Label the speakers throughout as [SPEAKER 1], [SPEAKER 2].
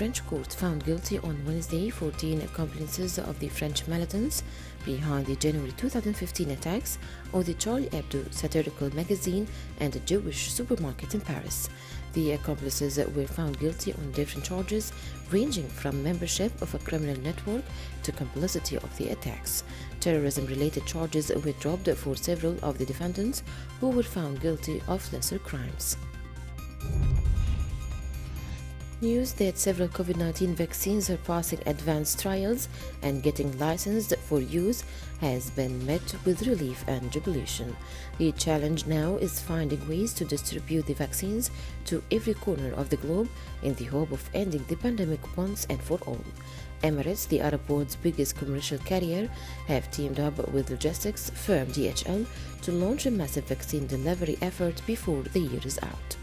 [SPEAKER 1] French court found guilty on Wednesday 14 accomplices of the French militants behind the January 2015 attacks on the Charlie Hebdo satirical magazine and a Jewish supermarket in Paris. The accomplices were found guilty on different charges, ranging from membership of a criminal network to complicity of the attacks. Terrorism-related charges were dropped for several of the defendants, who were found guilty of lesser crimes. News that several COVID-19 vaccines are passing advanced trials and getting licensed for use has been met with relief and jubilation. The challenge now is finding ways to distribute the vaccines to every corner of the globe in the hope of ending the pandemic once and for all. Emirates, the Arab world's biggest commercial carrier, have teamed up with logistics firm DHL to launch a massive vaccine delivery effort before the year is out.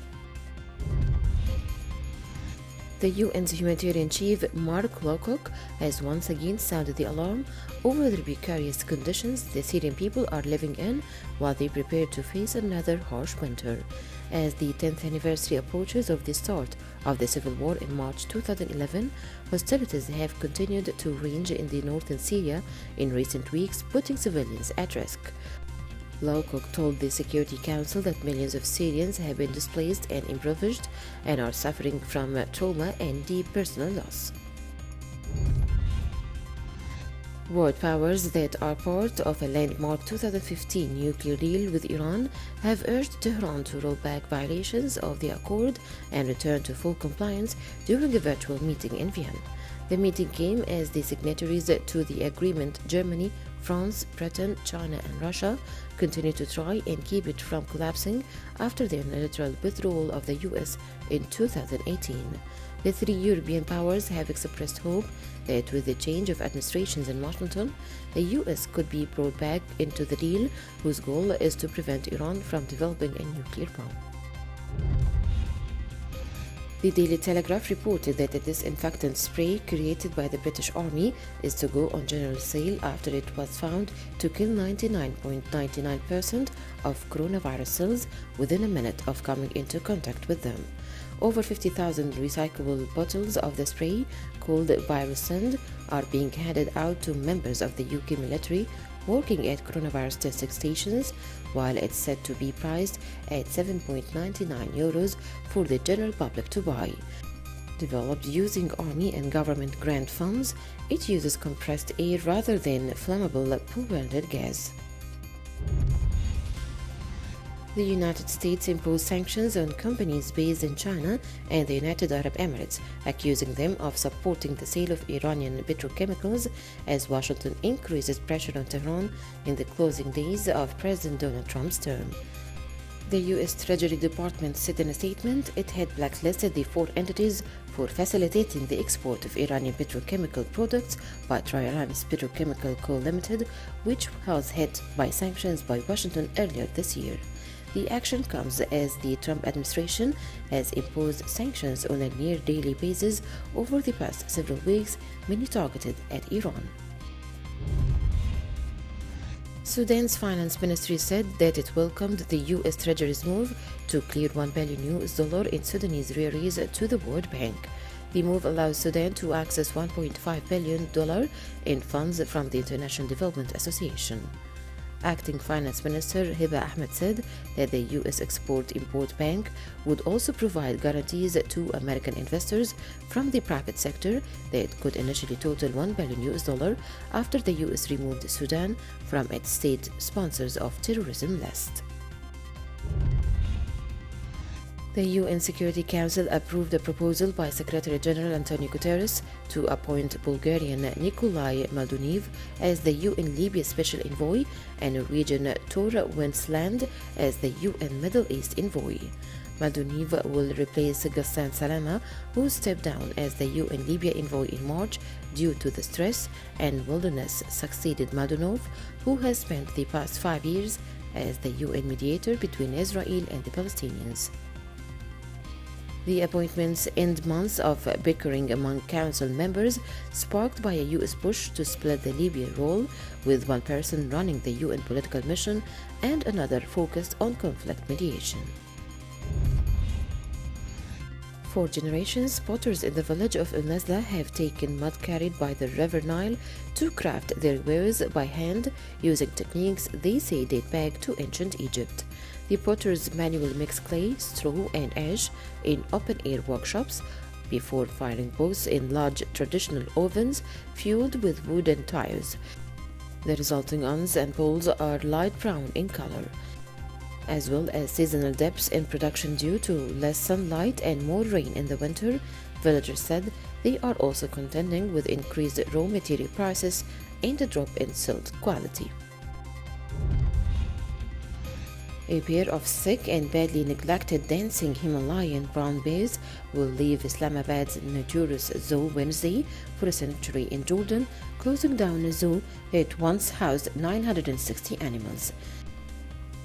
[SPEAKER 1] The UN's humanitarian chief, Mark Lowcock, has once again sounded the alarm over the precarious conditions the Syrian people are living in while they prepare to face another harsh winter. As the 10th anniversary approaches of the start of the civil war in March 2011, hostilities have continued to range in the northern Syria in recent weeks, putting civilians at risk. Lowcock told the Security Council that millions of Syrians have been displaced and impoverished and are suffering from trauma and deep personal loss. World powers that are part of a landmark 2015 nuclear deal with Iran have urged Tehran to roll back violations of the accord and return to full compliance during a virtual meeting in Vienna. The meeting came as the signatories to the agreement, Germany, France, Britain, China, and Russia, continue to try and keep it from collapsing after the unilateral withdrawal of the US in 2018. The three European powers have expressed hope that with the change of administrations in Washington, the US could be brought back into the deal, whose goal is to prevent Iran from developing a nuclear bomb. The Daily Telegraph reported that a disinfectant spray created by the British Army is to go on general sale after it was found to kill 99.99% of coronavirus cells within a minute of coming into contact with them. Over 50,000 recyclable bottles of the spray, called Virusend, are being handed out to members of the UK military working at coronavirus testing stations, while it's said to be priced at €7.99 for the general public to buy. Developed using Army and government grant funds, it uses compressed air rather than flammable pool-welded gas. The United States imposed sanctions on companies based in China and the United Arab Emirates, accusing them of supporting the sale of Iranian petrochemicals as Washington increases pressure on Tehran in the closing days of President Donald Trump's term. The U.S. Treasury Department said in a statement it had blacklisted the four entities for facilitating the export of Iranian petrochemical products by Triarans Petrochemical Co. Limited, which was hit by sanctions by Washington earlier this year. The action comes as the Trump administration has imposed sanctions on a near-daily basis over the past several weeks, many targeted at Iran. Sudan's finance ministry said that it welcomed the U.S. Treasury's move to clear $1 billion in Sudanese rearies to the World Bank. The move allows Sudan to access $1.5 billion in funds from the International Development Association. Acting Finance Minister Hiba Ahmed said that the U.S. Export-Import Bank would also provide guarantees to American investors from the private sector that could initially total $1 billion after the U.S. removed Sudan from its state sponsors of terrorism list. The UN Security Council approved a proposal by Secretary General Antonio Guterres to appoint Bulgarian Nikolai Maldoniv as the UN Libya Special Envoy and Norwegian Tor Wennesland as the UN Middle East Envoy. Maldoniv will replace Ghassan Salama, who stepped down as the UN Libya Envoy in March due to the stress, and Wilderness succeeded Maldonov, who has spent the past 5 years as the UN mediator between Israel and the Palestinians. The appointments end months of bickering among council members, sparked by a U.S. push to split the Libya role, with one person running the UN political mission and another focused on conflict mediation. For generations, potters in the village of El Nazla have taken mud carried by the River Nile to craft their wares by hand using techniques they say date back to ancient Egypt. The potters manually mix clay, straw, and ash in open-air workshops before firing both in large traditional ovens fueled with wooden tires. The resulting urns and bowls are light brown in color, as well as seasonal dips in production due to less sunlight and more rain in the winter. Villagers said they are also contending with increased raw material prices and a drop in silt quality. A pair of sick and badly neglected dancing Himalayan brown bears will leave Islamabad's notorious zoo Wednesday for a sanctuary in Jordan, closing down a zoo that once housed 960 animals.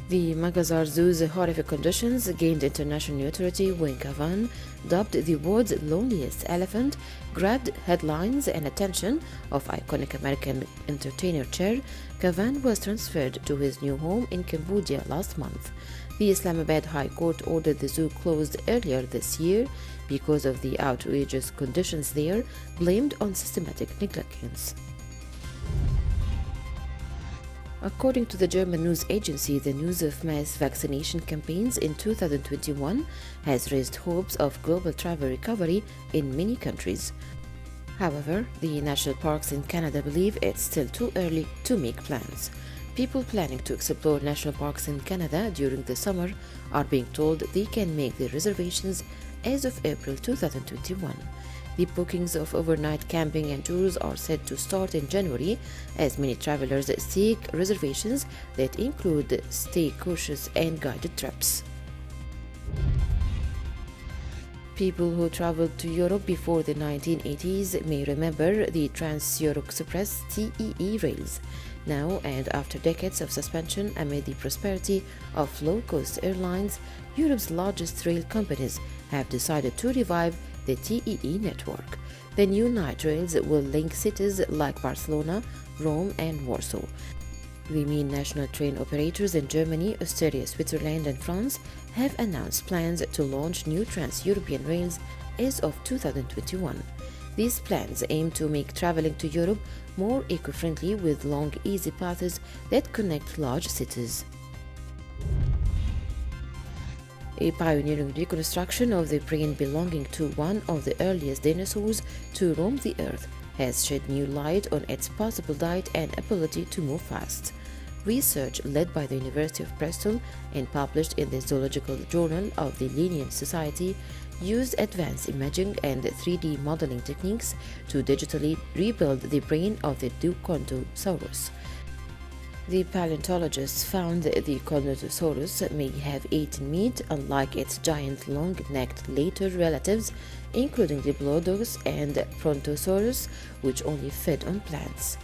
[SPEAKER 1] The Magazar Zoo's horrific conditions gained international notoriety when Kavan, dubbed the world's loneliest elephant, grabbed headlines and attention of iconic American entertainer Cher. Kavan was transferred to his new home in Cambodia last month. The Islamabad High Court ordered the zoo closed earlier this year because of the outrageous conditions there, blamed on systematic negligence. According to the German news agency, the news of mass vaccination campaigns in 2021 has raised hopes of global travel recovery in many countries. However, the national parks in Canada believe it's still too early to make plans. People planning to explore national parks in Canada during the summer are being told they can make their reservations as of April 2021. The bookings of overnight camping and tours are set to start in January, as many travelers seek reservations that include stay courses and guided trips. People who traveled to Europe before the 1980s may remember the Trans-Euro-Express TEE rails. Now, and after decades of suspension amid the prosperity of low-cost airlines, Europe's largest rail companies have decided to revive the TEE network. The new night rails will link cities like Barcelona, Rome, and Warsaw. The main national train operators in Germany, Austria, Switzerland, and France have announced plans to launch new trans-European rails as of 2021. These plans aim to make traveling to Europe more eco-friendly with long, easy paths that connect large cities. A pioneering reconstruction of the brain belonging to one of the earliest dinosaurs to roam the earth has shed new light on its possible diet and ability to move fast. Research led by the University of Bristol and published in the Zoological Journal of the Linnean Society used advanced imaging and 3D modeling techniques to digitally rebuild the brain of the Ducontosaurus. The paleontologists found the Contosaurus may have eaten meat, unlike its giant long-necked later relatives, including the Diplodocus and Brontosaurus, which only fed on plants.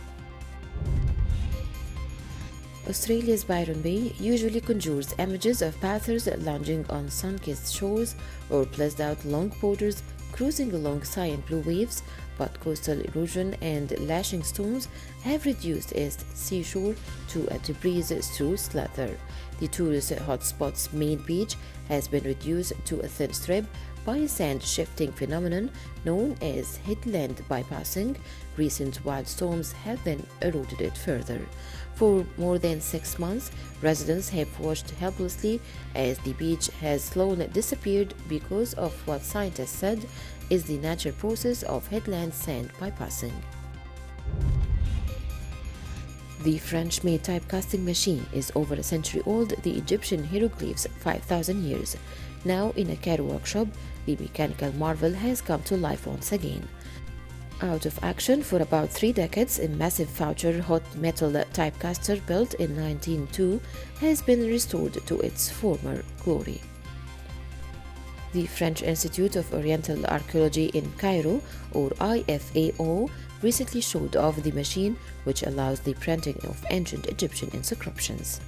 [SPEAKER 1] Australia's Byron Bay usually conjures images of pathers lounging on sun-kissed shores or blazed out long borders cruising along cyan blue waves, but coastal erosion and lashing storms have reduced its seashore to a debris-strewn slather. The tourist hotspot's main beach has been reduced to a thin strip by a sand-shifting phenomenon known as headland bypassing. Recent wild storms have then eroded it further. For more than 6 months, residents have watched helplessly as the beach has slowly disappeared because of what scientists said is the natural process of headland sand bypassing. The French-made typecasting machine is over a century old, the Egyptian hieroglyphs 5,000 years. Now in a Cairo workshop, the mechanical marvel has come to life once again. Out of action for about 3 decades, a massive Foucher hot metal typecaster built in 1902 has been restored to its former glory. The French Institute of Oriental Archaeology in Cairo, or IFAO, recently showed off the machine, which allows the printing of ancient Egyptian inscriptions.